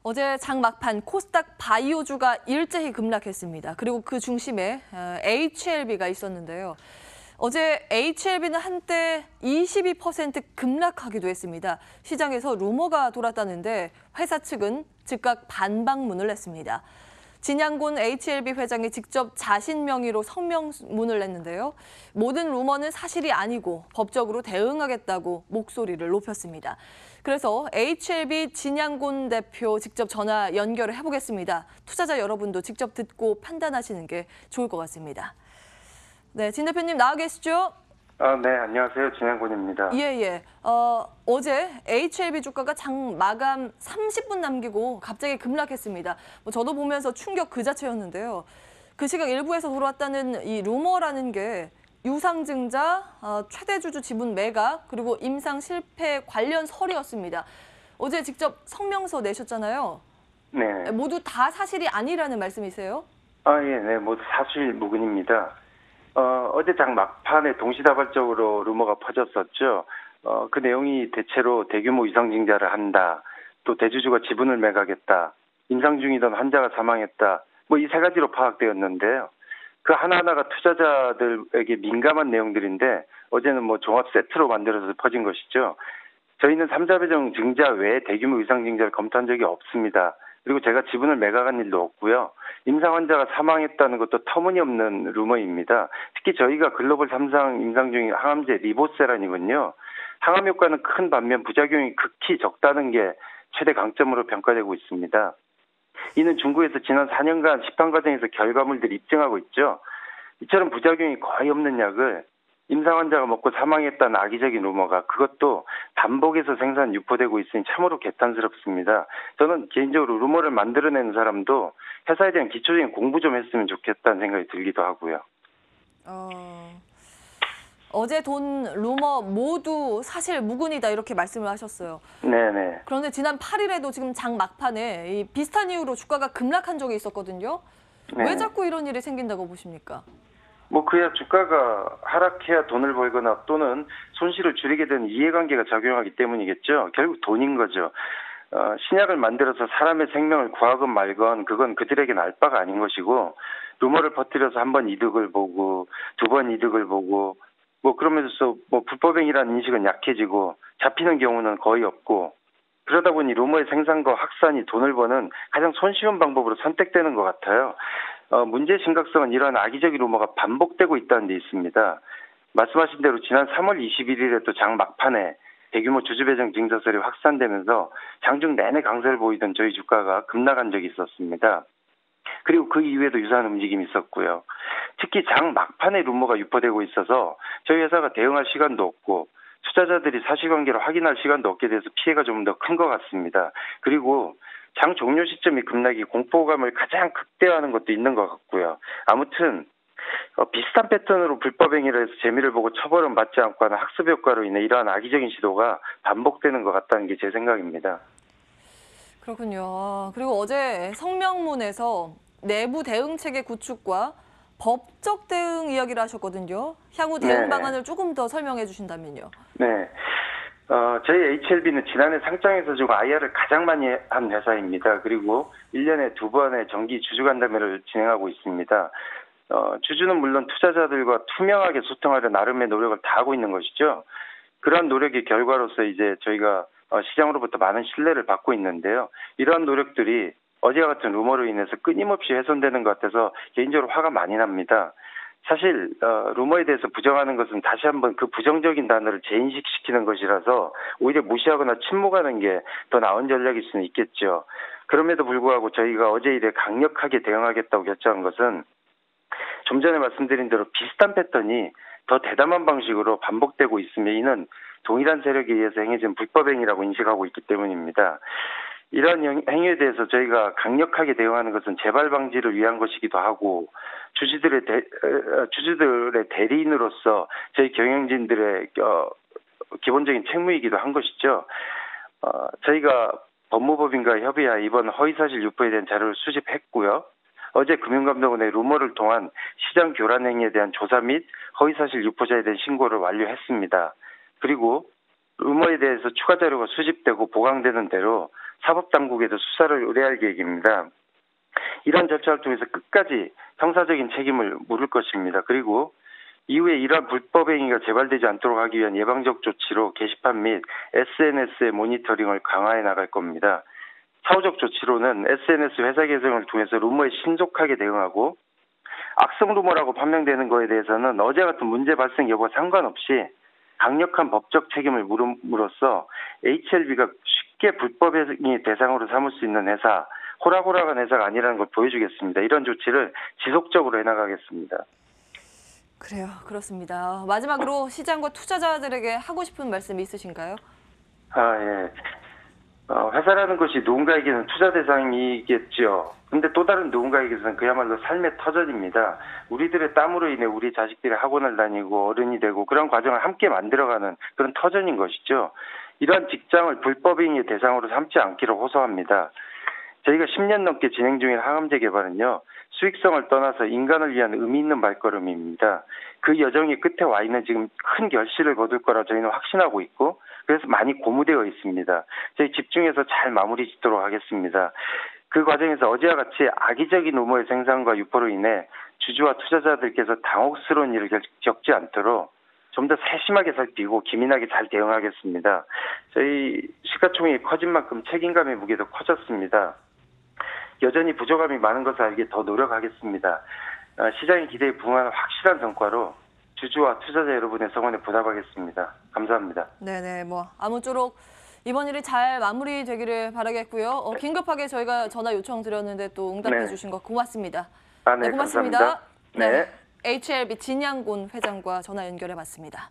어제 장 막판 코스닥 바이오주가 일제히 급락했습니다. 그리고 그 중심에 HLB가 있었는데요. 어제 HLB는 한때 22% 급락하기도 했습니다. 시장에서 루머가 돌았다는데 회사 측은 즉각 반박문을 냈습니다. 진양곤 HLB 회장이 직접 자신 명의로 성명문을 냈는데요. 모든 루머는 사실이 아니고 법적으로 대응하겠다고 목소리를 높였습니다. 그래서 HLB 진양곤 대표 직접 전화 연결을 해보겠습니다. 투자자 여러분도 직접 듣고 판단하시는 게 좋을 것 같습니다. 네, 진 대표님 나와 계시죠? 네, 안녕하세요. 진양곤입니다. 예. 어제 HLB 주가가 장 마감 30분 남기고 갑자기 급락했습니다. 저도 보면서 충격 그 자체였는데요. 그 시각 일부에서 돌아왔다는 이 루머라는 게 유상증자, 최대 주주 지분 매각, 그리고 임상 실패 관련 설이었습니다. 어제 직접 성명서 내셨잖아요. 네. 모두 다 사실이 아니라는 말씀이세요? 네, 모두 사실 무근입니다. 어제 장 막판에 동시다발적으로 루머가 퍼졌었죠. 그 내용이 대체로 대규모 유상증자를 한다, 또 대주주가 지분을 매각했다, 임상 중이던 환자가 사망했다, 이 세 가지로 파악되었는데요. 그 하나하나가 투자자들에게 민감한 내용들인데 어제는 종합 세트로 만들어서 퍼진 것이죠. 저희는 3자 배정 증자 외에 대규모 유상증자를 검토한 적이 없습니다. 그리고 제가 지분을 매각한 일도 없고요. 임상 환자가 사망했다는 것도 터무니없는 루머입니다. 특히 저희가 글로벌 3상 임상 중인 항암제 리보세란이군요. 항암 효과는 큰 반면 부작용이 극히 적다는 게 최대 강점으로 평가되고 있습니다. 이는 중국에서 지난 4년간 시판 과정에서 결과물들이 입증하고 있죠. 이처럼 부작용이 거의 없는 약을 임상 환자가 먹고 사망했다는 악의적인 루머가 그것도 단복에서 생산 유포되고 있으니 참으로 개탄스럽습니다. 저는 개인적으로 루머를 만들어내는 사람도 회사에 대한 기초적인 공부 좀 했으면 좋겠다는 생각이 들기도 하고요. 어제 돈 루머 모두 사실 무근이다 이렇게 말씀을 하셨어요. 네네. 그런데 지난 8일에도 지금 장 막판에 비슷한 이유로 주가가 급락한 적이 있었거든요. 네. 왜 자꾸 이런 일이 생긴다고 보십니까? 그야 주가가 하락해야 돈을 벌거나 또는 손실을 줄이게 되는 이해관계가 작용하기 때문이겠죠. 결국 돈인 거죠. 신약을 만들어서 사람의 생명을 구하건 말건 그건 그들에게는 알 바가 아닌 것이고 루머를 퍼뜨려서 한 번 이득을 보고 두 번 이득을 보고 그러면서 불법행위라는 인식은 약해지고 잡히는 경우는 거의 없고 그러다 보니 루머의 생산과 확산이 돈을 버는 가장 손쉬운 방법으로 선택되는 것 같아요. 문제의 심각성은 이러한 악의적인 루머가 반복되고 있다는 데 있습니다. 말씀하신 대로 지난 3월 21일에도 장 막판에 대규모 주주배정 증자설이 확산되면서 장중 내내 강세를 보이던 저희 주가가 급락한 적이 있었습니다. 그리고 그 이후에도 유사한 움직임이 있었고요. 특히 장 막판에 루머가 유포되고 있어서 저희 회사가 대응할 시간도 없고 투자자들이 사실관계를 확인할 시간도 없게 돼서 피해가 좀 더 큰 것 같습니다. 그리고 장 종료 시점이 급락이 공포감을 가장 극대화하는 것도 있는 것 같고요. 아무튼 비슷한 패턴으로 불법 행위를 해서 재미를 보고 처벌은 받지 않고 하는 학습 효과로 인해 이러한 악의적인 시도가 반복되는 것 같다는 게 제 생각입니다. 그렇군요. 그리고 어제 성명문에서 내부 대응 체계 구축과 법적 대응 이야기를 하셨거든요. 향후 대응 방안을 조금 더 설명해 주신다면요. 네. 저희 HLB는 지난해 상장에서 지금 IR을 가장 많이 한 회사입니다. 그리고 1년에 2번의 정기 주주간담회를 진행하고 있습니다. 주주는 물론 투자자들과 투명하게 소통하려 나름의 노력을 다하고 있는 것이죠. 그러한 노력의 결과로서 이제 저희가 시장으로부터 많은 신뢰를 받고 있는데요. 이러한 노력들이 어제와 같은 루머로 인해서 끊임없이 훼손되는 것 같아서 개인적으로 화가 많이 납니다. 사실 루머에 대해서 부정하는 것은 다시 한번 그 부정적인 단어를 재인식시키는 것이라서 오히려 무시하거나 침묵하는 게 더 나은 전략일 수는 있겠죠. 그럼에도 불구하고 저희가 어제 일에 강력하게 대응하겠다고 결정한 것은 좀 전에 말씀드린 대로 비슷한 패턴이 더 대담한 방식으로 반복되고 있으며 이는 동일한 세력에 의해서 행해진 불법행위라고 인식하고 있기 때문입니다. 이러한 행위에 대해서 저희가 강력하게 대응하는 것은 재발 방지를 위한 것이기도 하고 주주들의 대리인으로서 저희 경영진들의 기본적인 책무이기도 한 것이죠. 저희가 법무법인과 협의하여 이번 허위사실 유포에 대한 자료를 수집했고요. 어제 금융감독원의 루머를 통한 시장 교란 행위에 대한 조사 및 허위사실 유포자에 대한 신고를 완료했습니다. 그리고 루머에 대해서 추가 자료가 수집되고 보강되는 대로 사법당국에도 수사를 의뢰할 계획입니다. 이런 절차를 통해서 끝까지 형사적인 책임을 물을 것입니다. 그리고 이후에 이러한 불법 행위가 재발되지 않도록 하기 위한 예방적 조치로 게시판 및 SNS의 모니터링을 강화해 나갈 겁니다. 사후적 조치로는 SNS 회사 계정을 통해서 루머에 신속하게 대응하고 악성 루머라고 판명되는 거에 대해서는 어제 같은 문제 발생 여부와 상관없이 강력한 법적 책임을 물음으로써 HLB가 쉽게 불법 행위 대상으로 삼을 수 있는 회사, 호락호락한 회사가 아니라는 걸 보여주겠습니다. 이런 조치를 지속적으로 해나가겠습니다. 그래요. 그렇습니다. 마지막으로 시장과 투자자들에게 하고 싶은 말씀이 있으신가요? 예. 회사라는 것이 누군가에게는 투자 대상이겠죠. 근데 또 다른 누군가에게서는 그야말로 삶의 터전입니다. 우리들의 땀으로 인해 우리 자식들이 학원을 다니고 어른이 되고 그런 과정을 함께 만들어가는 그런 터전인 것이죠. 이러한 직장을 불법행위의 대상으로 삼지 않기를 호소합니다. 저희가 10년 넘게 진행 중인 항암제 개발은요, 수익성을 떠나서 인간을 위한 의미 있는 발걸음입니다. 그 여정의 끝에 와 있는 지금 큰 결실을 거둘 거라 저희는 확신하고 있고, 그래서 많이 고무되어 있습니다. 저희 집중해서 잘 마무리 짓도록 하겠습니다. 그 과정에서 어제와 같이 악의적인 루머의 생산과 유포로 인해 주주와 투자자들께서 당혹스러운 일을 겪지 않도록 좀 더 세심하게 살피고 기민하게 잘 대응하겠습니다. 저희 시가총액이 커진 만큼 책임감의 무게도 커졌습니다. 여전히 부족함이 많은 것을 알기에 더 노력하겠습니다. 시장의 기대에 부응하는 확실한 성과로 주주와 투자자 여러분의 성원에 보답하겠습니다. 감사합니다. 네네, 아무쪼록 이번 일이 잘 마무리되기를 바라겠고요. 긴급하게 저희가 전화 요청드렸는데 또 응답해 주신 거 고맙습니다. 네, 고맙습니다. 감사합니다. 네. HLB 진양곤 회장과 전화 연결해봤습니다.